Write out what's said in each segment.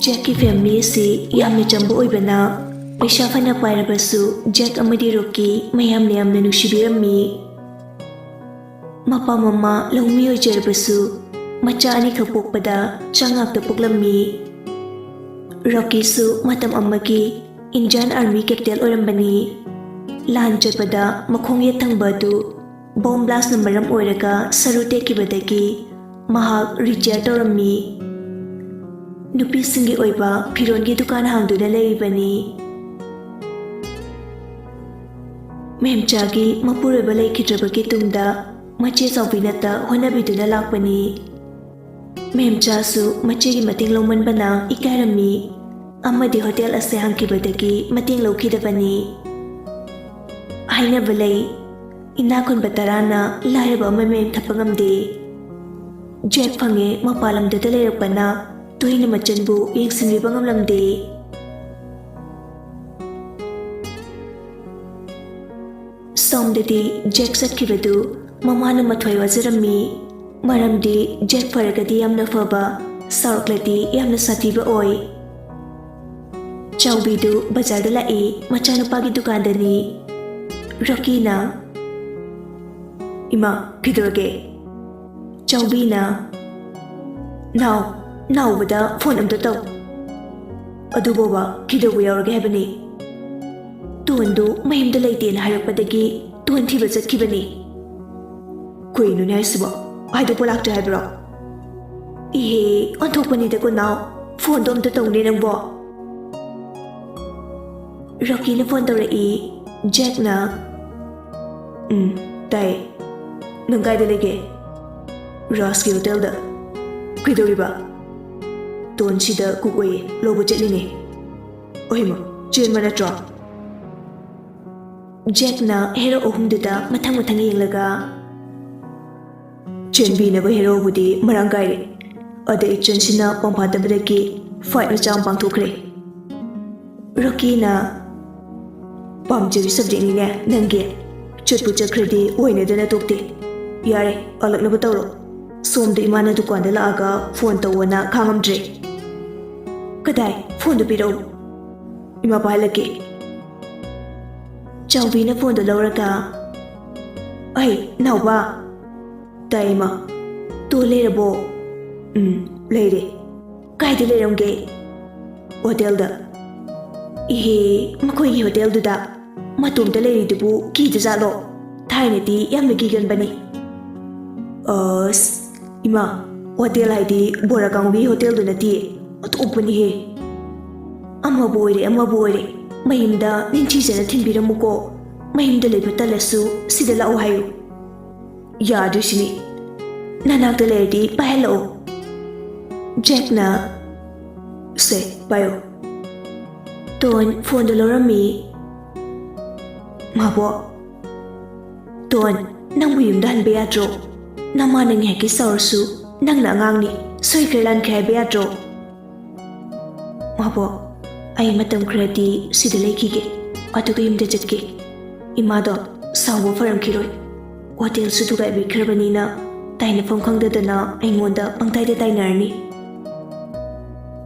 Jack की family से यामने चंबो ओइबना पैसा फना पाइरबसु Jack अमदी रोकी मयामने यामने नुसिबिरमी मपा मम्मा लौमी ओइजरबसु मचा अनि खपोकपदा चंगाक्ता पोकलमी रॉकीसु मतम अम्मकी इंडियन आर्मी कैपिटल ओरंबनी लान चटपदा मखोंगे थंगबदु बॉम्ब ब्लास्ट नंबरम ओइरगा सरुते किबदगी महाक रिटायर तौरमी नुपीसिंगी ओइबा फिरोनगी दुकान हांगदुना लेइबनी मेमचागी मपुरबा लेखिद्रबगी तुंगदा मचे चौबिनता होनाबिदुना लाकपनी मेमचासु मचेगी मतिंग लौमनबना इकायरमी अमदी होटल असे हांगकिबदगी मतिंग लौखिदबनी हाइनबलै इनाकुन बतराना लायरबा ममेम थपंगमदे Jack fungi मपालमददा लेरकपना तोइना मचनबु येंगसिनबिबा ngamlamde सोमददी Jack सटखिबदु ममाना मथोय वजरमी मरमदी Jack फरगदी यामना फबा सारक्लदी यामना साथीबा ओय चौबीदु बाजारदा लाए मचानुपागी दुकानदनी रॉकीना इमा किदरगे चौबीना नाउबदा फोन अमता तौ अदुबोबा किदरबु यावरगे हैबनी तोंदु मयमदा लैतेन हायरकपदगी तोन थिबा चटखिबनी कोइनुने हाइसबो आइदो पोलाक्ता हैबरो इहे अनथोकपनिदको नाउ फोन दो अमता तौने नंबो रॉकीना फोन तौरई Jack ना ताई नंगाइदा लेगे रास्की होटल दा किदोरिबा तोनसीदा कुकोई लोबो चटलिने ओहिमा चेन नत्रो Jack ना हेरो अहुमदुदा मथंग मथंग येंगलगा चेनबीनबा हेरो बुदी मरांग गाइरे अदे चेनसिना पंफादबदगी फाइट मचाम पांथोखरे रॉकीना पामजबी सब्जेक्ट ने नंगे चटपु चखरदी ओइनेदना तोक्ते यारे अलगनबा तौरो सोमदे इमाना दुकानदा लागा फोन तौवना खांगमद्रे कदाई फोन दो पिरो इमा पालके चौबीना फोन दो लौरगा आई नाउबा ताइमा तो लेरबो लेरे काइदे लेरंगे होटल दा इहे मखोई होटल दुदा मतुमदा लेरिदुबु कीदा जालो थाइनेदी यामना कीगनबनी अस इमा होटल हाइदी बोरागांगी होटल दु नती अतोपनी हे अमा बोइरे मयमदा निंचीजना थिनबिरमुको मयमदा लेबा तलसु सिदा लाउ हायु यादुसिनी ननाकदा लेरदी पाहलो Jack ना से पायो तोन फोन लौरमी माबो तोन नंबु युमदा हनबे याद्रो नमा नंग हेकी सौरसु नंगना अंगांगनी सोइख्रे लानखे हाइबे याद्रो माबो आई मतम खरदी सिदा लेखिगे अदुगा युमदा चटके इमादो सावो फरमखिरोय होटल सु दुगाइ बिखरबनीना ताइनफम खंगददना आइंगोंदा पंगताइदा ताइनारनी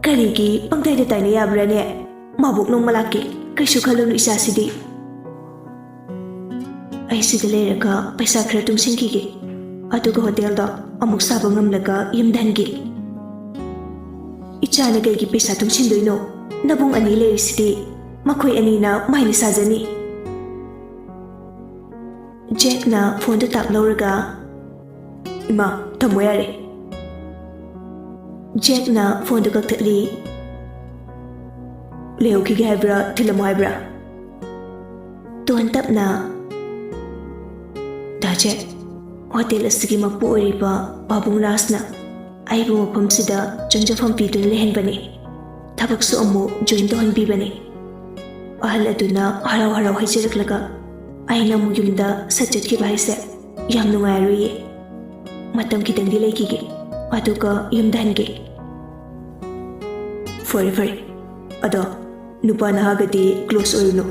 करिगी पंगताइदा ताइना याब्राने माबुक नोंमलाके कैसु खलुनु इसासिदी ऐसिदा लेरगा पैसा खरा तुमसिंखिगे अदुगा होटल दा अमुक साबा ngamlaga yumdange इचाना कईगी पैसा तुमसिंदोइनो नबुंग अनि लेरिसिदी मखोय अनीना माइनि साजनी Jack ना फोन दो ताक लौरगा इमा थमो यारे Jack ना फोन दो कक्थली लेउखिगे हाइब्रा थिलमो हाइब्रा तोन तपना दाजे होटल असगी मपु ओरिबा बाबुंग रासना आइबु मफमसिदा चंजफम पीदुन लेहनबने थबकसु अमु जॉइन तोहनबीबने अहल अदुना हराव हराव हाइजरकलगा आइना मुयुमदा सचटखिबा हाइसे याम नुंगायरुये मतम खितंगदि लेखिगे अदुगा युमदहनगे फरे अदो नुपा नहागदी क्लोज ओइनो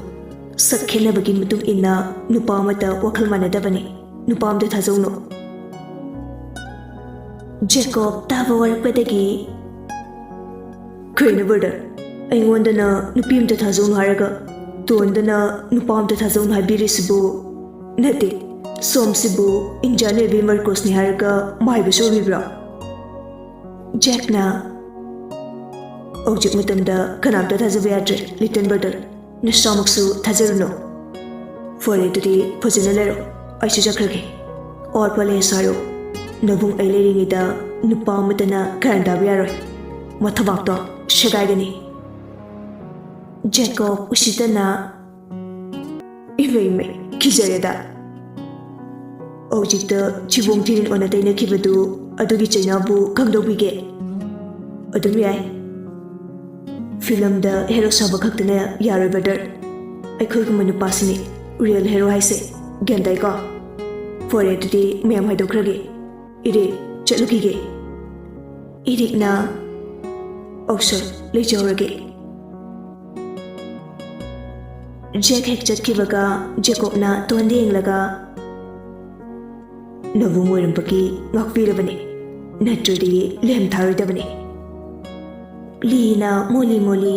सखेनबगी मुतुंग इन्ना नुपा अमता वखल मानदबने नुपा अमदा थाजौनो Jacob ताबा वरकपदगी ꯀꯩꯅꯣ ꯕ꯭ꯔꯗꯔ ꯑꯩꯉꯣꯟꯗꯅ ꯅꯨꯄꯤ ꯑꯃꯇ ꯊꯥꯖꯧꯅꯨ ꯍꯥꯏꯔꯒ ꯇꯣꯟꯗꯅ ꯅꯨꯄꯥ ꯑꯃꯇ ꯊꯥꯖꯧꯅꯨ ꯍꯥꯏꯕꯤꯔꯤꯁꯤꯕꯨ ꯅꯠꯇꯦ ꯁꯣꯝꯁꯤꯕꯨ ꯏꯟꯗꯤꯌꯥ ꯅꯦꯚꯤ ꯃꯔꯀꯣꯁꯅꯤ ꯍꯥꯏꯔꯒ ꯃꯥꯏꯕꯁꯨ ꯑꯣꯏꯕꯤꯕ꯭ꯔꯣ ꯖꯦꯛꯅ ꯍꯧꯖꯤꯛ ꯃꯇꯝꯗ ꯀꯅꯥꯝꯇ ꯊꯥꯖꯕ ꯌꯥꯗ꯭ꯔꯦ ꯂꯤꯇꯜ ꯕ꯭ꯔꯗꯔ ꯅꯁꯥꯃꯛꯁꯨ ꯊꯥꯖꯔꯨꯅꯨ ꯐꯔꯦ ꯑꯗꯨꯗꯤ ꯐꯖꯅ ꯂꯩꯔꯣ ꯑꯩꯁꯨ ꯆꯠꯈ꯭ꯔꯒꯦ ꯑꯋꯥꯠ ꯄꯥꯂꯦꯁ ꯍꯥꯏꯔꯣ ꯅꯕꯨꯡ ꯑꯩ ꯂꯩꯔꯤꯉꯩꯗ ꯅꯨꯄꯥ ꯑꯃꯇꯅ ꯀꯔꯟ ꯇꯥꯕ ꯌꯥꯔꯣꯏ ꯃꯊꯕꯥꯛꯇꯣ ꯁꯦꯒꯥꯏꯒꯅꯤ ꯖꯦꯀꯣꯕ ꯎꯁꯤꯇꯅ ꯏꯃꯩ ꯀꯤꯖꯔꯦꯗ ꯍꯧꯖꯤꯛꯇ ꯆꯤꯕꯣꯡ ꯊꯤꯔꯤꯟ ꯑꯣꯟꯅ ꯇꯩꯅꯈꯤꯕꯗꯨ ꯑꯗꯨꯒꯤ ꯆꯩꯅꯥꯕꯨ ꯀꯝꯗꯧꯕꯤꯒꯦ ꯑꯗꯨꯝ ꯌꯥꯏ ꯐꯤꯂꯝꯗ ꯍꯦꯔꯣ ꯁꯥꯕ ꯈꯛꯇꯅ ꯌꯥꯔꯣꯏ ꯕ꯭ꯔꯗꯔ ꯑꯩꯈꯣꯏꯒꯨꯝꯕ ꯅꯨꯄꯥꯁꯤꯅꯤ ꯔꯤꯌꯦꯜ ꯍꯦꯔꯣ ꯍꯥꯏꯁꯦ ꯒ꯭ꯌꯥꯟ ꯇꯥꯏꯀꯣ ꯐꯔꯦ ꯑꯗꯨꯗꯤ ꯃꯌꯥꯝ ꯍꯥꯏꯗꯣꯛꯈ꯭ꯔꯒꯦ ꯏꯔꯤꯛ ꯆꯠꯂꯨꯈꯤꯒꯦ ꯏꯔꯤꯛꯅ ꯑꯣꯛꯁꯔ ꯂꯩꯖꯍꯧꯔꯒꯦ ꯖꯦꯛ ꯍꯦꯛ ꯆꯠꯈꯤꯕꯒ ꯖꯦꯀꯣꯕꯅ ꯇꯣꯟꯗ ꯌꯦꯡꯂꯒ ꯅꯕꯨꯡ ꯑꯣꯏꯔꯝꯕꯒꯤ ꯉꯥꯛꯄꯤꯔꯕꯅꯤ ꯅꯠꯇ꯭ꯔꯗꯤ ꯂꯦꯝ ꯊꯥꯔꯣꯏꯗꯕꯅꯤ ꯂꯤꯅ ꯃꯣꯂꯤ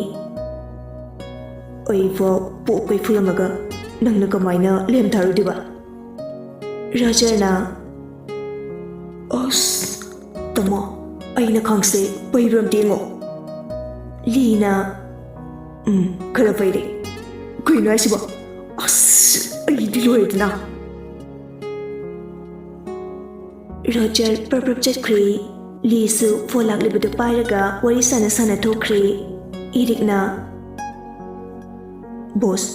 ꯑꯩꯐꯥꯎ ꯄꯣꯛꯄꯩ ꯐꯨꯔꯝꯃꯒ ꯅꯪꯅ ꯀꯃꯥꯏꯅ ꯂꯦꯝ ꯊꯥꯔꯣꯏꯗꯣꯏꯕ ꯔꯥꯖꯔꯅ ꯑꯁ ꯇꯥꯃꯣ ꯑꯩꯅ ꯈꯪꯁꯦ ꯄꯩꯕ꯭ꯔ ꯑꯝꯇ ꯌꯦꯡꯉꯣ ꯂꯤꯅ ꯈꯔ ꯄꯩꯔꯦ ꯀꯩꯅꯣ ꯍꯥꯏꯁꯤꯕꯣ ꯑꯁ ꯑꯩꯗꯤ ꯂꯣꯏꯔꯦꯗꯅ ꯔꯣꯖꯔ ꯄ꯭ꯔꯞ ꯆꯠꯈ꯭ꯔꯦ ꯂꯤꯁꯨ ꯐꯣꯟ ꯂꯥꯛꯂꯤꯕꯗꯨ ꯄꯥꯏꯔꯒ ꯋꯥꯔꯤ ꯁꯥꯟꯅ ꯊꯣꯛꯈ꯭ꯔꯦ ꯏꯔꯤꯛꯅ ꯕꯣꯁ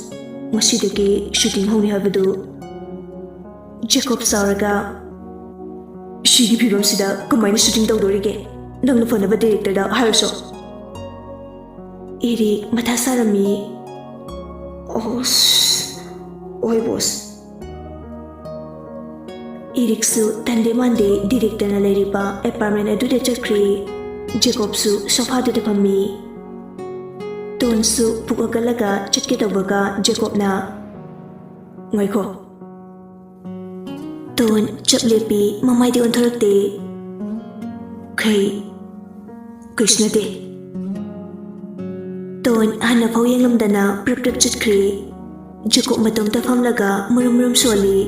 ꯉꯁꯤꯗꯒꯤ ꯁꯨꯇꯤꯡ ꯍꯧꯅꯤ ꯍꯥꯏꯕꯗꯨ ꯖꯦꯀꯣꯕ ꯁꯥꯎꯔꯒ ꯁꯤꯒꯤ ꯐꯤꯕꯝꯁꯤꯗ ꯀꯃꯥꯏꯅ ꯁꯨꯇꯤꯡ ꯇꯧꯗꯣꯔꯤꯒꯦ ꯅꯪꯅ ꯐꯅꯕ ꯗꯤꯔꯦꯛꯇꯔꯗ ꯍꯥꯏꯔꯁꯨ ꯏꯔꯤꯛ ꯃꯊꯥ ꯁꯥꯔꯝꯃꯤ ꯑꯁ ꯍꯣꯏ ꯕꯣꯁ ꯏꯔꯤꯛꯁꯨ ꯇꯟꯗꯦ ꯃꯥꯟꯗꯦ ꯗꯤꯔꯦꯛꯇꯔꯅ ꯂꯩꯔꯤꯕ ꯑꯦꯄꯥꯔꯠꯃꯦꯟ ꯑꯗꯨꯗ ꯆꯠꯈ꯭ꯔꯦ ꯖꯦꯀꯣꯕꯁꯨ ꯁꯣꯐꯥꯗꯨꯗ ꯐꯝꯃꯤ ꯇꯣꯟꯁꯨ ꯄꯨꯛ ꯍꯧꯒꯠꯂꯒ ꯆꯠꯀꯦ ꯇꯧꯕꯒ ꯖꯦꯀꯣꯕꯅ ꯉꯥꯏꯈꯣ ꯇꯣꯟ ꯆꯞ ꯂꯦꯞꯄꯤ ꯃꯃꯥꯏꯗꯤ ꯑꯣꯟꯊꯣꯔꯛꯇꯦ ꯀꯩꯁꯨ ꯅꯠꯇꯦ ꯇꯣꯟ ꯍꯥꯟꯅ ꯐꯥꯎ ꯌꯦꯡꯂꯝꯗꯅ ꯄ꯭ꯔꯞ ꯆꯠꯈ꯭ꯔꯦ ꯖꯦꯀꯣꯕ ꯃꯇꯣꯝꯇ ꯐꯝꯂꯒ ꯃꯨꯔꯨꯝ ꯁꯣꯜꯂꯤ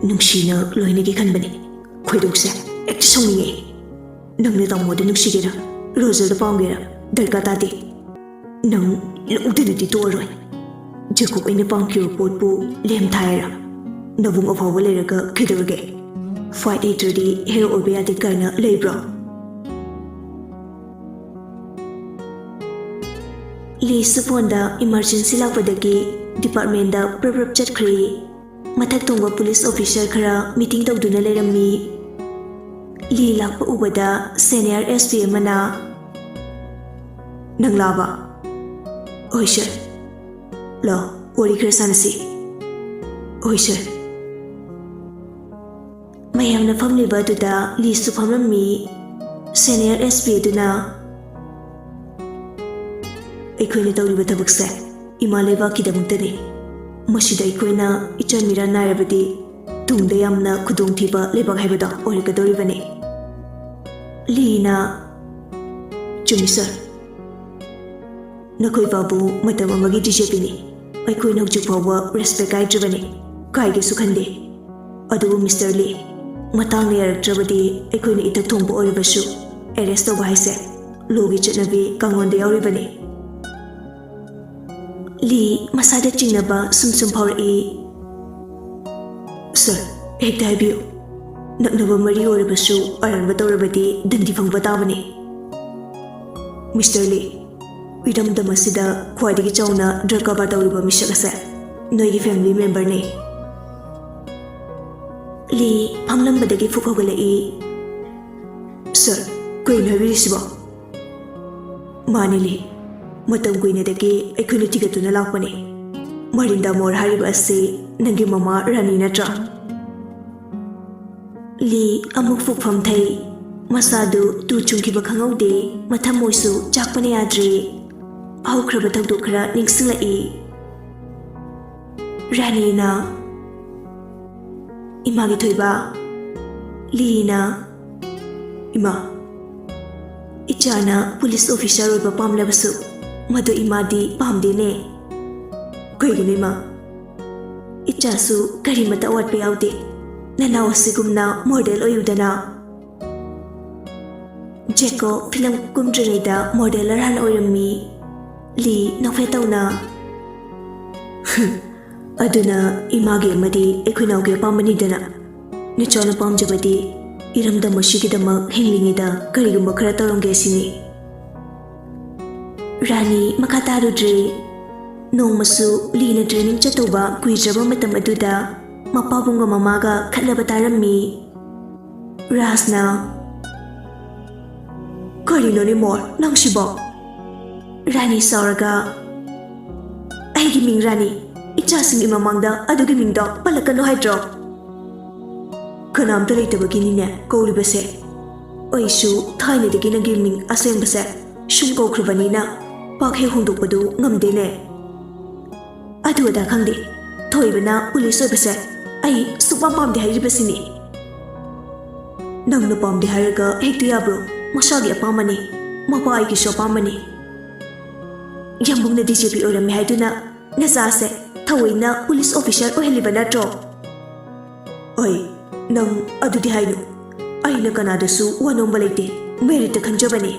ꯅꯨꯡꯁꯤꯅ ꯂꯣꯏꯅꯒꯦ ꯈꯟꯕꯅꯤ ꯈꯣꯏꯗꯧꯁꯦ ꯍꯦꯛꯇ ꯁꯥꯎꯅꯤꯡꯉꯦ ꯅꯪꯅ ꯇꯥꯃꯣꯗ ꯅꯨꯡꯁꯤꯒꯦꯔꯥ ꯔꯣꯖꯔꯗ ꯄꯥꯝꯒꯦꯔꯥ ꯗꯔꯀꯥꯔ ꯇꯥꯗꯦ ꯅꯪ ꯂꯧꯗꯅꯗꯤ ꯇꯣꯛꯑꯔꯣꯏ ꯖꯦꯀꯣꯕ ꯑꯩꯅ ꯄꯥꯝꯈꯤꯕ ꯄꯣꯠꯄꯨ ꯂꯦꯝ ꯊꯥꯏꯔꯥ ꯅꯕꯨꯡ ꯑꯐꯥꯎꯕ ꯂꯩꯔꯒ ꯀꯩꯗꯧꯔꯒꯦ ꯐꯥꯏꯠ ꯍꯩꯇ꯭ꯔꯗꯤ ꯍꯦꯔꯣ ꯑꯣꯏꯕ ꯌꯥꯗꯦ ꯀꯥꯏꯅ ꯂꯩꯕ꯭ꯔꯣ ꯂꯤꯁꯨ ꯐꯣꯟꯗ ꯏꯃꯥꯔꯖꯦꯟꯁꯤ ꯂꯥꯛꯄꯗꯒꯤ ꯗꯤꯄꯥꯔꯠꯃꯦꯟꯗ ꯄ꯭ꯔꯞ ꯆꯠꯈ꯭ꯔꯦ ꯃꯊꯛ ꯊꯣꯡꯕ ꯄꯨꯂꯤꯁ ꯑꯣꯐꯤꯁꯔ ꯈꯔ ꯃꯤꯇꯤꯡ ꯇꯧꯗꯨꯅ ꯂꯩꯔꯝꯃꯤ ꯂꯤ ꯂꯥꯛꯄ ꯎꯕꯗ ꯁꯦꯅꯤꯌꯔ SP ꯑꯃꯅ ꯅꯪ ꯂꯥꯛꯑꯕ ꯍꯣꯏ ꯁꯔ ꯂꯥꯛꯑꯣ ꯋꯥꯔꯤ ꯈꯔ ꯁꯥꯟꯅꯁꯤ ꯍꯣꯏ ꯁꯔ ꯃꯌꯥꯝꯅ ꯐꯝꯂꯤꯕ ꯑꯗꯨꯗ ꯂꯤꯁꯨ ꯐꯝꯂꯝꯃꯤ ꯁꯦꯅꯤꯌꯔ SP ꯑꯗꯨꯅ ꯑꯩꯈꯣꯏꯅ ꯇꯧꯔꯤꯕ ꯊꯕꯛꯁꯦ ꯏꯃꯥ ꯂꯩꯕꯥꯛꯀꯤꯗꯃꯛꯇꯅꯤ ꯃꯁꯤꯗ ꯑꯩꯈꯣꯏꯅ ꯏꯆꯟ ꯃꯤꯔꯥꯟ ꯅꯥꯏꯔꯕꯗꯤ ꯇꯨꯡꯗ ꯌꯥꯝꯅ ꯈꯨꯗꯣꯡꯊꯤꯕ ꯂꯩꯕꯥꯛ ꯍꯥꯏꯕꯗꯣ ꯑꯣꯏꯔꯛꯀꯗꯧꯔꯤꯕꯅꯤ ꯂꯤꯅ ꯆꯨꯝꯃꯤ ꯁꯔ ꯅꯈꯣꯏ ꯕꯥꯕꯨ ꯃꯇꯝ ꯑꯃꯒꯤ DJPꯅꯤ ꯑꯩꯈꯣꯏꯅ ꯍꯧꯖꯤꯛ ꯐꯥꯎꯕ ꯔꯦꯁꯄꯦꯛ ꯀꯥꯏꯗ꯭ꯔꯕꯅꯤ ꯀꯥꯏꯒꯦꯁꯨ ꯈꯟꯗꯦ ꯑꯗꯨꯕꯨ ꯃꯤꯁꯇꯔ ꯂꯤ ꯃꯇꯥꯡꯅ ꯌꯥꯔꯛꯇ꯭ꯔꯕꯗꯤ ꯑꯩꯈꯣꯏꯅ ꯏꯊꯛ ꯊꯣꯡꯕ ꯑꯣꯏꯔꯕꯁꯨ ꯑꯦꯔꯦꯁ ꯇꯧꯕ ꯍꯥꯏꯁꯦ ꯂꯣꯒꯤ ꯆꯠꯅꯕꯤ ꯀꯥꯡꯂꯣꯟꯗ ꯌꯥꯎꯔꯤꯕꯅꯤ ꯂꯤ ꯃꯁꯥꯗ ꯆꯤꯡꯅꯕ ꯁꯨꯝ ꯐꯥꯎꯔꯛꯏ ꯁꯔ ꯍꯦꯛꯇ ꯍꯥꯏꯕꯤꯌꯨ ꯅꯛꯅꯕ ꯃꯔꯤ ꯑꯣꯏꯔꯕꯁꯨ ꯑꯔꯥꯟꯕ ꯇꯧꯔꯕꯗꯤ ꯗꯟꯗꯤ ꯐꯪꯕ ꯇꯥꯕꯅꯤ ꯃꯤꯁꯇꯔ ꯂꯤ ꯏꯔꯝꯗꯝ ꯑꯁꯤꯗ ꯈ꯭ꯋꯥꯏꯗꯒꯤ ꯆꯥꯎꯅ ꯗ꯭ꯔꯒ ꯀꯔꯕꯥꯔ ꯇꯧꯔꯤꯕ ꯃꯤꯁꯛ ꯑꯁꯦ ꯅꯣꯏꯒꯤ ꯐꯦꯃꯤꯂꯤ ꯃꯦꯝꯕꯔꯅꯤ ꯂꯤ ꯐꯝꯂꯝꯕꯗꯒꯤ ꯐꯨꯛ ꯍꯧꯒꯠꯂꯛꯏ ꯁꯔ ꯀꯩꯅꯣ ꯍꯥꯏꯕꯤꯔꯤꯁꯤꯕꯣ ꯃꯥꯅꯤ ꯂꯤ ꯃꯇꯝ ꯀꯨꯏꯅꯗꯒꯤ ꯑꯩꯈꯣꯏꯅ ꯊꯤꯒꯠꯇꯨꯅ ꯂꯥꯛꯄꯅꯤ ꯃꯔꯤꯟꯗꯥ ꯃꯣꯔ ꯍꯥꯏꯔꯤꯕ ꯑꯁꯤ ꯅꯪꯒꯤ ꯃꯃꯥ ꯔꯥꯅꯤ ꯅꯠꯇ꯭ꯔꯥ ꯂꯤ ꯑꯃꯨꯛ ꯐꯨꯛ ꯐꯝꯊꯩ ꯃꯁꯥꯗꯨ ꯇꯨ ꯆꯨꯡꯈꯤꯕ ꯈꯪꯍꯧꯗꯦ ꯃꯊꯃꯣꯏꯁꯨ ꯆꯥꯛꯄꯅ ꯌꯥꯗ꯭ꯔꯦ ꯍꯧꯈ꯭ꯔꯕ ꯊꯧꯗꯣꯛ ꯈꯔ ꯅꯤꯡꯁꯤꯡꯂꯛꯏ ꯔꯥꯅꯤꯅ ꯏꯃꯥꯒꯤ ꯊꯣꯏꯕ ꯂꯤꯅ ꯏꯃꯥ Ichana police officer oiba pamlabasu madu imadi pamdene kaigine ma ichasu karimata watpe yaude nanaw asigumna model oyudana Jeko film kumdrida modeler han oirami li nafetawna aduna image amadi ekhunawge pamanidana nichona pamjabadi iramda mashigidama hinglingida karigumba khara tawramge sini Rani makatarudre nongmasu lina training chatoba kuijaba matam aduda mapabunga mamaga khatnaba tarammi Rasna Karino ni mor nang sibo Rani sauraga Aigi ming Rani ichasing imamangda adugi mingdo palakano haidro Kanamta leitabagi ne kauribase Oisu thainadagi nagi ming asengbase shum kaukhrabanina pakhe hungdokpadu ngamdene adu ada khangde thoibana police oibase ai supam pamde hairibasini nangna pamde hairaga hekti yabro masagi apamani mapa ai ki shopamani yambungna DJP orami haiduna ngasa thawaina police officer ohelibana tro oi nang adudi hainu aina kanadasu wanomba leite merita khanjabani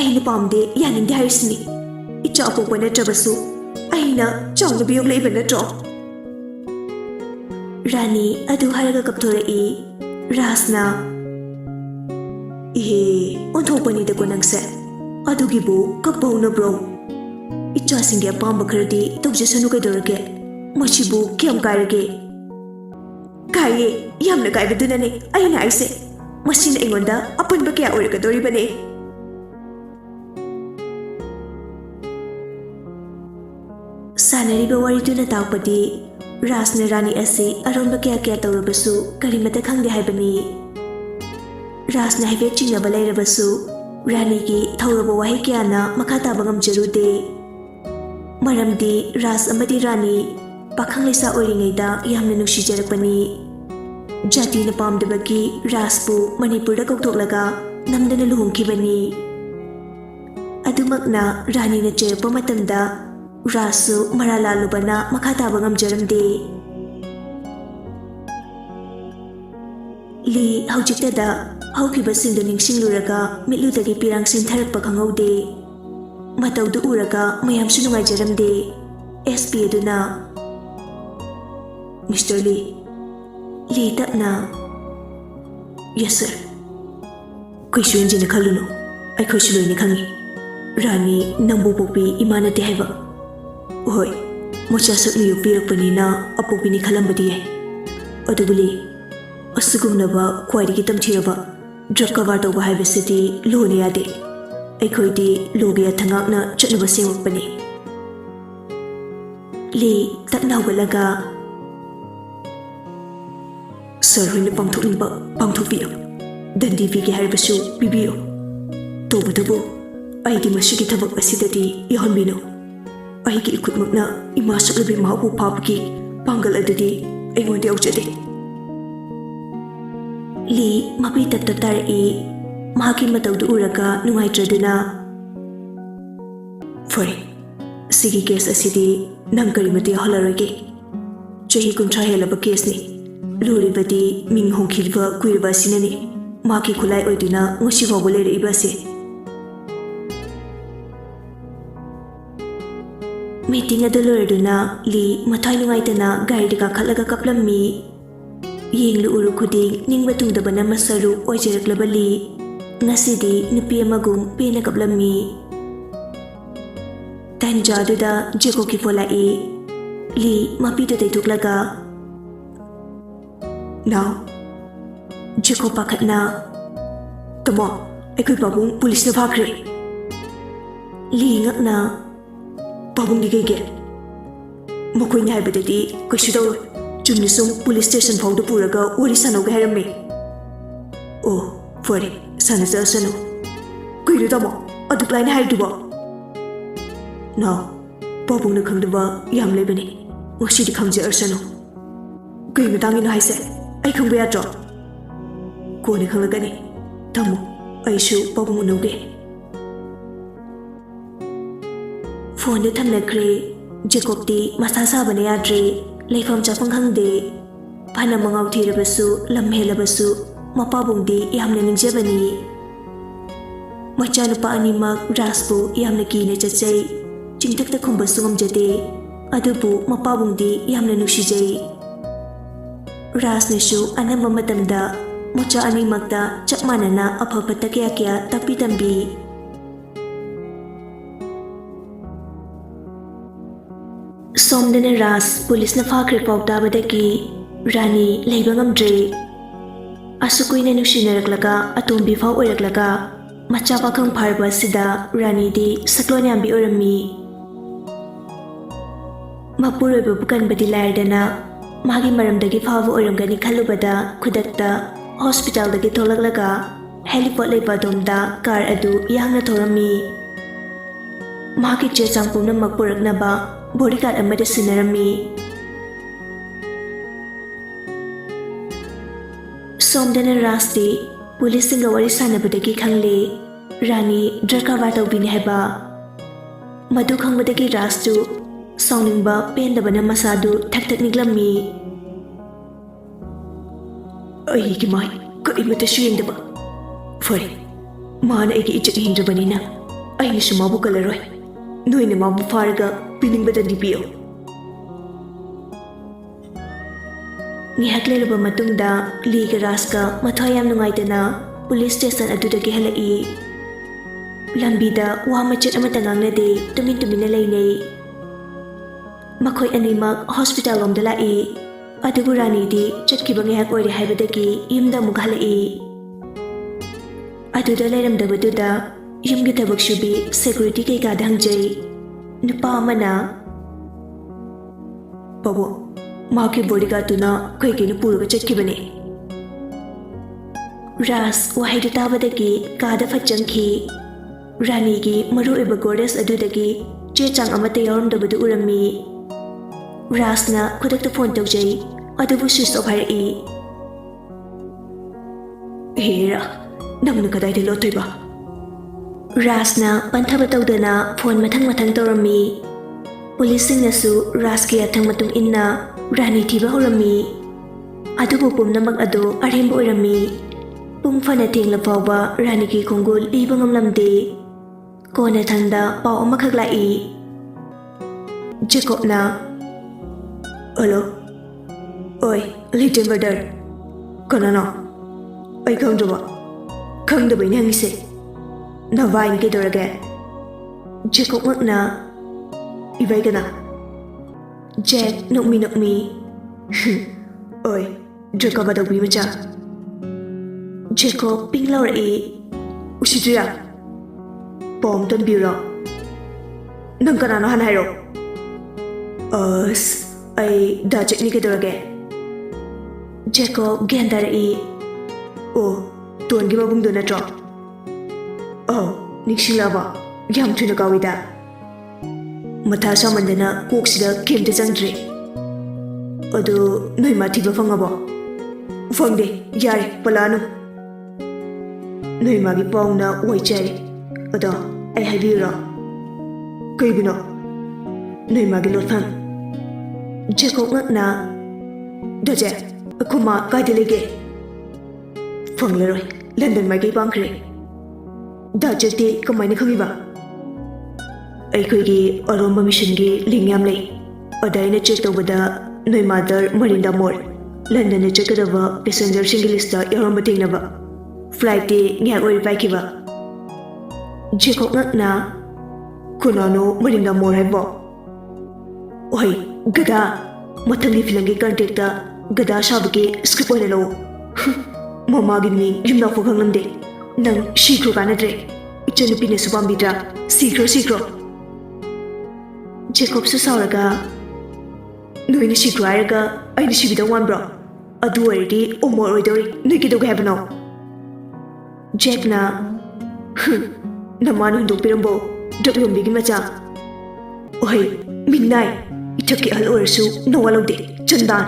aina pamde yaninde harisni icha apokwana trabasu aina chawna biyok leibana tro Rani adu haraga kapthore e Rasna onthopani da konangse adugibu kapawna bro icha singya pamba kharadi tawjesanu kaidorage machibu kyam kairage kaiye yamna kaibadunane aina aise machine aingonda apanba kya oiragadoribane Sanariba warituna taupadi Rasna Rani asi aronba kya tawrabasu karimata khangde haibani Rasna haibe chinaba lairabasu Rani ki thawraba wahi kyana makata bangam jarude maramdi Ras amadi Rani pakhang leisa oringaida yamna nungsijarakpani jati na pamdabagi Raspu Manipurda kauthoklaga namdana luhungkibani adumakna Rani na cherpa matamda Rasu maralalubana makata bangam jaramde Li haujiktada haukibasindu ningsingluraga mitludagi pirangsin tharakpa khangaude mataudu uraga mayamsu nungaijaramde SP aduna Mr. Lee tapna Yes sir Kaisu enjina khalunu ai khoisu loini khangi Rani nambu popi imanate haiba Hoi mocha sakni yupirakpanina apopini khalambadi yai adubuli asugumnaba khwaidagi tamthiraba drug cover tawba haibasidi lone yade aikhoidi loge thangakna chatnaba sengokpani Li taknawgalaga Sir hoina pangthokningba pangthokpiyo dandi vige haibasu bibiyo tobadabu aidi masigi thabak asidadi yahonbino aigi ikutmakna ima saklabi mahabu phabki pangal adadi aingonde aujade Li mapi taptare mahaki mataudu uraga nungaitraduna Fore sigi case asidi nang karimati halaroge chahi kunthra helaba case ni luribadi ming hongkhilba kuirba sinani maki khulai oiduna ngosi hobole reibase meeting adoloreduna Li mathai nungaitana gaidi ka khalaga kaplammi yenglu uru khuding ningba tungdabana masaru oijeraklabali ngasidi nupi amagum pena kaplammi tanjaduda jeko ki folai Li mapi de tuklaga now jeko pakatna tamo ekoi babung police na phakre Li ngakna babung digege mokoi nyai bedadi koisu Jumnisum police station fawda puraga wari sanoga hairame Oh fore sanaja sanu kuiru tamo aduklaina haiduba Now babungna khangdaba yam lebani wasidi khangje arsanu kuiru tangina haise ai khangba yatro kone khanglagani tamo ꯑꯩꯁꯨ ꯄꯥꯕꯨꯡ ꯎꯅꯧꯒꯦ ꯐꯣꯟꯗ ꯊꯝꯅꯈ꯭ꯔꯦ ꯖꯦꯀꯣꯕꯇꯤ ꯃꯁꯥ ꯁꯥꯕꯅ ꯌꯥꯗ꯭ꯔꯦ ꯂꯩꯐꯝ ꯆꯥꯐꯝ ꯈꯪꯗꯦ ꯐꯅ ꯃꯉꯥꯎ ꯊꯤꯔꯕꯁꯨ ꯂꯝ ꯍꯦꯜꯂꯕꯁꯨ ꯃꯄꯥꯕꯨꯡꯗꯤ ꯌꯥꯝꯅ ꯅꯤꯡꯖꯕꯅꯤ ꯃꯆꯥꯅꯨꯄꯥ ꯑꯅꯤꯃꯛ ꯔꯥꯖꯄꯨ ꯌꯥꯝꯅ ꯀꯤꯅ ꯆꯠꯆꯩ ꯆꯤꯡꯊꯛꯇ ꯈꯨꯝꯕꯁꯨ ꯉꯝꯖꯗꯦ ꯑꯗꯨꯕꯨ ꯃꯄꯥꯕꯨꯡꯗꯤ ꯌꯥꯝꯅ ꯅꯨꯡꯁꯤꯖꯩ ꯔꯥꯖꯅꯁꯨ ꯑꯅꯝꯕ ꯃꯇꯝꯗ ꯃꯆꯥ ꯑꯅꯤꯃꯛꯇ ꯆꯞ ꯃꯥꯟꯅꯅ ꯑꯐ ꯐꯠꯇ ꯀꯌꯥ ꯇꯥꯛꯄꯤ ꯇꯝꯕꯤ ꯁꯣꯝꯗꯅ ꯔꯥꯖ ꯄꯨꯂꯤꯁꯅ ꯐꯥꯈ꯭ꯔꯦ ꯄꯥꯎ ꯇꯥꯕꯗꯒꯤ ꯔꯥꯅꯤ ꯂꯩꯕ ꯉꯝꯗ꯭ꯔꯦ ꯑꯁꯨꯛ ꯀꯨꯏꯅ ꯅꯨꯡꯁꯤꯅꯔꯛꯂꯒ ꯑꯇꯣꯝꯕꯤ ꯐꯥꯎ ꯑꯣꯏꯔꯛꯂꯒ ꯃꯆꯥ ꯄꯥꯈꯪ ꯐꯥꯔꯕ ꯑꯁꯤꯗ ꯔꯥꯅꯤꯗꯤ ꯁꯛꯂꯣꯟ ꯌꯥꯝꯕꯤ ꯑꯣꯏꯔꯝꯃꯤ ꯃꯄꯨꯔꯣꯏꯕꯕꯨ ꯀꯟꯕꯗꯤ ꯂꯥꯏꯔꯗꯅ ꯃꯥꯒꯤ ꯃꯔꯝꯗꯒꯤ ꯐꯥꯕ ꯑꯣꯏꯔꯝꯒꯅꯤ ꯈꯜꯂꯨꯕꯗ ꯈꯨꯗꯛꯇ ꯍꯣꯁꯄꯤꯇꯥꯜꯗꯒꯤ ꯊꯣꯛꯂꯛꯂꯒ ꯍꯦꯂꯤꯄꯣꯠ ꯂꯩꯕ ꯑꯗꯣꯝꯗ ꯀꯥꯔ ꯑꯗꯨ ꯌꯥꯡꯅ ꯊꯧꯔꯝꯃꯤ ꯃꯥꯒꯤ ꯆꯦ ꯆꯥꯡ ꯄꯨꯝꯅꯃꯛ ꯄꯨꯔꯛꯅꯕ ꯕꯣꯗꯤꯒꯥꯔꯗ ꯑꯃꯗ ꯁꯤꯟꯅꯔꯝꯃꯤ ꯁꯣꯝꯗꯅ ꯔꯥꯖꯇꯤ ꯄꯨꯂꯤꯁꯁꯤꯡꯒ ꯋꯥꯔꯤ ꯁꯥꯟꯅꯕꯗꯒꯤ ꯈꯪꯂꯦ ꯔꯥꯅꯤ ꯗ꯭ꯔꯒ ꯀꯔꯕꯥꯔ ꯇꯧꯕꯤꯅꯤ ꯍꯥꯏꯕ ꯃꯗꯨ ꯈꯪꯕꯗꯒꯤ ꯔꯥꯖꯁꯨ ꯁꯥꯎꯅꯤꯡꯕ ꯄꯦꯟꯗꯕꯅ ꯃꯁꯥꯗꯨ ꯊꯛ ꯊꯛ ꯅꯤꯛꯂꯝꯃꯤ ꯑꯩꯒꯤ ꯃꯥꯏ ꯀꯔꯤꯃꯠꯇꯁꯨ ꯌꯦꯡꯗꯕ ꯐꯔꯦ ꯃꯥꯅ ꯑꯩꯒꯤ ꯏꯖꯠ ꯍꯤꯡꯗ꯭ꯔꯕꯅꯤꯅ ꯑꯩꯅꯁꯨ ꯃꯥꯕꯨ ꯀꯜꯂꯔꯣꯏ ꯅꯣꯏꯅ ꯃꯥꯕꯨ ꯐꯥꯔꯒ ꯄꯤꯅꯤꯡꯕꯗꯗꯤ ꯄꯤꯌꯨ ꯉꯥꯏꯍꯥꯛ ꯂꯩꯔꯕ ꯃꯇꯨꯡꯗ ꯂꯤꯒ ꯔꯥꯖꯀ ꯃꯊ꯭ꯋꯥꯏ ꯌꯥꯝ ꯅꯨꯡꯉꯥꯏꯇꯅ ꯄꯨꯂꯤꯁ ꯁ꯭ꯇꯦꯁꯟ ꯑꯗꯨꯗꯒꯤ ꯍꯜꯂꯛꯏ ꯂꯝꯕꯤꯗ ꯋꯥ ꯃꯆꯦꯠ ꯑꯃꯠꯇ ꯉꯥꯡꯅꯗꯦ ꯇꯨꯃꯤꯟ ꯇꯨꯃꯤꯟꯅ ꯂꯩꯅꯩ ꯃꯈꯣꯏ ꯑꯅꯤꯃꯛ ꯍꯣꯁꯄꯤꯇꯥꯜ ꯂꯣꯝꯗ ꯂꯥꯛꯏ ꯑꯗꯨꯕꯨ ꯔꯥꯅꯤꯗꯤ ꯆꯠꯈꯤꯕ ꯉꯥꯏꯍꯥꯛ ꯑꯣꯏꯔꯦ ꯍꯥꯏꯕꯗꯒꯤ ꯌꯨꯝꯗ ꯑꯃꯨꯛ ꯍꯜꯂꯛꯏ ꯑꯗꯨꯗ ꯂꯩꯔꯝꯗꯕꯗꯨꯗ ꯌꯨꯝꯒꯤ ꯊꯕꯛ ꯁꯨꯕꯤ ꯁꯦꯀ꯭ꯌꯨꯔꯤꯇꯤ ꯀꯩꯀꯥꯗ ꯍꯪꯖꯩ ꯅꯨꯄꯥ ꯑꯃꯅ ꯄꯥꯕꯨꯡ ꯃꯥꯒꯤ ꯕꯣꯗꯤꯒꯥꯔꯗꯇꯨꯅ ꯀꯩꯀꯩꯅꯣ ꯄꯨꯔꯒ ꯆꯠꯈꯤꯕꯅꯦ ꯔꯥꯖ ꯋꯥꯍꯩꯗꯨ ꯇꯥꯕꯗꯒꯤ ꯀꯥꯗ ꯐꯠ ꯆꯪꯈꯤ ꯔꯥꯅꯤꯒꯤ ꯃꯔꯨꯑꯣꯏꯕ ꯒꯣꯔꯗꯦꯖ ꯑꯗꯨꯗꯒꯤ ꯆꯦ ꯆꯥꯡ ꯑꯃꯠꯇ ꯌꯥꯎꯔꯝꯗꯕꯗꯨ ꯎꯔꯝꯃꯤ ꯔꯥꯖꯅ ꯈꯨꯗꯛꯇ ꯐꯣꯟ ꯇꯧꯖꯩ ꯑꯗꯨꯕꯨ ꯁ꯭ꯋꯤꯆ ꯑꯣꯐ ꯍꯥꯏꯔꯛꯏ ꯍꯦꯔꯥ ꯅꯪꯅ ꯀꯗꯥꯏꯗ ꯂꯣꯠꯇꯣꯏꯕ ꯔꯥꯖꯅ ꯄꯟꯊꯕ ꯇꯧꯗꯅ ꯐꯣꯟ ꯃꯊꯪ ꯃꯊꯪ ꯇꯧꯔꯝꯃꯤ ꯄꯨꯂꯤꯁꯁꯤꯡꯅꯁꯨ ꯔꯥꯖꯀꯤ ꯌꯥꯊꯪ ꯃꯇꯨꯡ ꯏꯟꯅ ꯔꯥꯅꯤ ꯊꯤꯕ ꯍꯧꯔꯝꯃꯤ ꯑꯗꯨꯕꯨ ꯄꯨꯝꯅꯃꯛ ꯑꯗꯨ ꯑꯔꯦꯝꯕ ꯑꯣꯏꯔꯝꯃꯤ ꯄꯨꯡ ꯐꯅ ꯊꯦꯡꯂ ꯐꯥꯎꯕ ꯔꯥꯅꯤꯒꯤ ꯈꯣꯡꯒꯨꯜ ꯂꯤꯕ ꯉꯝꯂꯝꯗꯦ ꯀꯣꯟꯅꯊꯪꯗ ꯄꯥꯎ ꯑꯃꯈꯛ ꯂꯥꯛꯏ ꯖꯦꯀꯣꯕꯅ ꯍꯜꯂꯣ ꯑꯣꯏ ꯂꯤꯇꯜ ꯕ꯭ꯔꯗꯔ ꯀꯅꯥꯅꯣ ꯑꯩ ꯈꯪꯗꯕꯩꯅꯦ ꯍꯪꯉꯤꯁꯦ ꯅꯚꯥꯏꯅ ꯀꯩꯗꯧꯔꯒꯦ ꯖꯦꯀꯣꯕ ꯉꯛꯅ 이바이 그나 ꯖꯦꯛ ꯅꯣꯛꯃꯤ ꯑꯣꯏ ꯗ꯭ꯔꯒ ꯀꯔꯕꯥꯔ ꯇꯧꯕꯤ ꯃꯆꯥ ꯖꯦꯀꯣꯕ ꯄꯤꯡ ꯂꯥꯎꯔꯛꯏ ꯎꯁꯤꯗ꯭ꯔꯤꯔꯥ ꯄꯥꯎ ꯑꯃ ꯇꯝꯕꯤꯌꯨꯔꯣ ꯅꯪ ꯀꯅꯥꯅꯣ ꯍꯥꯟꯅ ꯍꯥꯏꯔꯣ ꯑꯁ ꯑꯩ ꯗꯥ ꯖꯦꯛꯅꯤ ꯀꯩꯗꯧꯔꯒꯦ ꯖꯦꯀꯣꯕ ꯒ꯭ꯌꯥꯟ ꯇꯥꯔꯛꯏ ꯑꯣ ꯇꯣꯟꯒꯤ ꯃꯕꯨꯡꯗꯣ ꯅꯠꯇ꯭ꯔꯣ ꯑꯧ ꯅꯤꯡꯁꯤꯡꯂꯛꯑꯕ ꯌꯥꯝ ꯊꯨꯅ ꯀꯥꯎꯏꯗ ꯃꯊꯥ ꯁꯥꯃꯟꯗꯅ ꯀꯣꯛꯁꯤꯗ ꯀꯦꯝꯇ ꯆꯪꯗ꯭ꯔꯦ ꯑꯗꯣ ꯅꯣꯏ ꯃꯥ ꯊꯤꯕ ꯐꯪꯉꯕꯣ ꯐꯪꯗꯦ ꯌꯥꯔꯦ ꯄꯜꯂꯛꯑꯅꯨ ꯅꯣꯏ ꯃꯥꯒꯤ ꯄꯥꯎꯅ ꯑꯣꯏ ꯆꯥꯏꯔꯦ ꯑꯗꯣ ꯑꯩ ꯍꯥꯏꯕꯤꯌꯨꯔꯣ ꯀꯩꯒꯤꯅꯣ ꯅꯣꯏ ꯃꯥꯒꯤ ꯂꯣꯠꯐꯝ ꯖꯦꯀꯣꯕ ꯉꯛꯅ ꯗꯣꯖꯦ ꯑꯩꯈꯣꯏ ꯃꯥ ꯀꯥꯏꯗ ꯂꯩꯒꯦ ꯐꯪꯂꯔꯣꯏ ꯂꯟꯗꯟ ꯃꯥꯏꯀꯩ ꯄꯥꯡꯈ꯭ꯔꯦ ꯗꯥ ꯖꯦꯛꯇꯤ ꯀꯃꯥꯏꯅ ꯈꯪꯉꯤꯕ ꯑꯩꯈꯣꯏꯒꯤ ꯑꯔꯣꯝꯕ ꯃꯤꯁꯟꯒꯤ ꯂꯤꯡ ꯌꯥꯝ ꯂꯩ ꯑꯗ ꯑꯩꯅ ꯆꯦꯛ ꯇꯧꯕꯗ ꯅꯣꯏ ꯃꯥꯗꯔ ꯃꯔꯤꯟꯗꯥ ꯃꯣꯔ ꯂꯟꯗꯟꯗ ꯆꯠꯀꯗꯕ ꯄꯦꯁꯦꯟꯖꯔꯁꯤꯡꯒꯤ ꯂꯤꯁꯇ ꯌꯥꯎꯔꯝꯕ ꯊꯦꯡꯅꯕ ꯐ꯭ꯂꯥꯏꯠꯇꯤ ꯉꯥꯏꯍꯥꯛ ꯑꯣꯏꯔꯦ ꯄꯥꯏꯈꯤꯕ ꯖꯦꯀꯣꯕ ꯉꯛꯅ ꯀꯅꯥꯅꯣ ꯃꯔꯤꯟꯗꯥ ꯃꯣꯔ ꯍꯥꯏꯕꯣ ꯑꯣꯏ ꯒꯗꯥ ꯃꯊꯪꯒꯤ ꯐꯤꯂꯝꯒꯤ ꯀꯟꯇꯦꯛꯇ ꯒꯗꯥ ꯁꯥꯕꯒꯤ ꯁ꯭ꯀ꯭ꯔꯤꯞ ꯑꯣꯏꯅ ꯂꯧ ꯃꯃꯥꯒꯤ ꯃꯤꯡ ꯌꯨꯝꯅꯥꯛꯐꯥꯎ ꯈꯪꯂꯝꯗꯦ ꯅꯪ ꯁꯤꯈ꯭ꯔꯣ ꯀꯥꯟꯅꯗ꯭ꯔꯦ ꯏꯆꯟꯅꯨꯄꯤꯅꯁꯨ ꯄꯥꯝꯕꯤꯗ꯭ꯔꯥ ꯁꯤꯈ꯭ꯔꯣ ꯖꯦꯀꯣꯕꯁꯨ ꯁꯥꯎꯔꯒ ꯅꯣꯏꯅ ꯁꯤꯈ꯭ꯔꯣ ꯍꯥꯏꯔꯒ ꯑꯩꯅ ꯁꯤꯕꯤꯗꯧ ꯃꯥꯟꯕ꯭ꯔꯣ ꯑꯗꯨ ꯑꯣꯏꯔꯗꯤ ꯑꯣꯃꯣꯔ ꯑꯣꯏꯗꯧꯔꯤ ꯅꯣꯏ ꯀꯩꯗꯧꯒꯦ ꯍꯥꯏꯕꯅꯣ ꯖꯦꯛꯅ ꯅꯃꯥꯅ ꯍꯨꯟꯗꯣꯛꯄꯤꯔꯝꯕꯣ ꯗ꯭ꯔꯒ ꯌꯣꯟꯕꯤꯒꯤ ꯃꯆꯥ ꯑꯣꯍꯩ ꯃꯤꯅꯥꯏ ꯏꯊꯛꯀꯤ ꯑꯍꯜ ꯑꯣꯏꯔꯁꯨ ꯅꯋꯥ ꯂꯧꯗꯦ ꯆꯟꯗꯥꯟ